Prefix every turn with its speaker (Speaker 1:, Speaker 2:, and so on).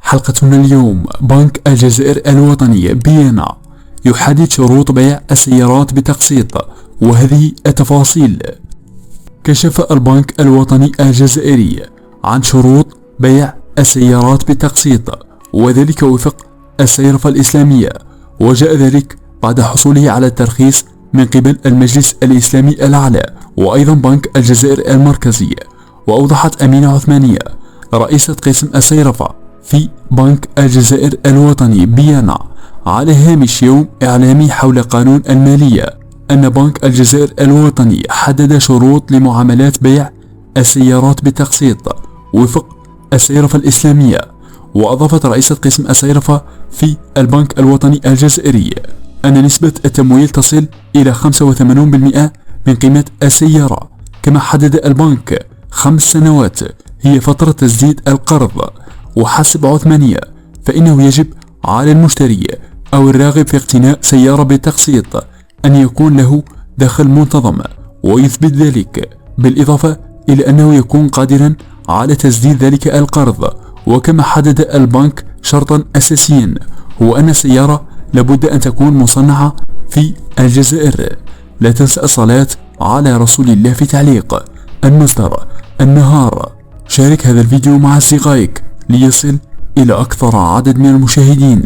Speaker 1: حلقتنا اليوم: بنك الجزائر الوطني بيانا يحدد شروط بيع السيارات بتقسيط، وهذه التفاصيل. كشف البنك الوطني الجزائري عن شروط بيع السيارات بتقسيط، وذلك وفق الصيرفة الإسلامية، وجاء ذلك بعد حصوله على الترخيص من قبل المجلس الإسلامي الأعلى وأيضا بنك الجزائر المركزي. وأوضحت أمينة عثمانية رئيسة قسم الصيرفة في بنك الجزائر الوطني بيانا على هامش يوم إعلامي حول قانون المالية أن بنك الجزائر الوطني حدد شروط لمعاملات بيع السيارات بتقسيط وفق الصيرفة الإسلامية. وأضافت رئيسة قسم الصيرفة في البنك الوطني الجزائري أن نسبة التمويل تصل إلى 85% من قيمة السيارة، كما حدد البنك 5 سنوات هي فترة تسديد القرض. وحسب عثمانية فإنه يجب على المشتري أو الراغب في اقتناء سيارة بتقسيط أن يكون له دخل منتظم ويثبت ذلك، بالإضافة إلى أنه يكون قادرا على تسديد ذلك القرض. وكما حدد البنك شرطا أساسيا هو أن السيارة لابد أن تكون مصنعة في الجزائر. لا تنسى الصلاة على رسول الله في تعليق المصدر النهار. شارك هذا الفيديو مع أصدقائك ليصل إلى أكثر عدد من المشاهدين.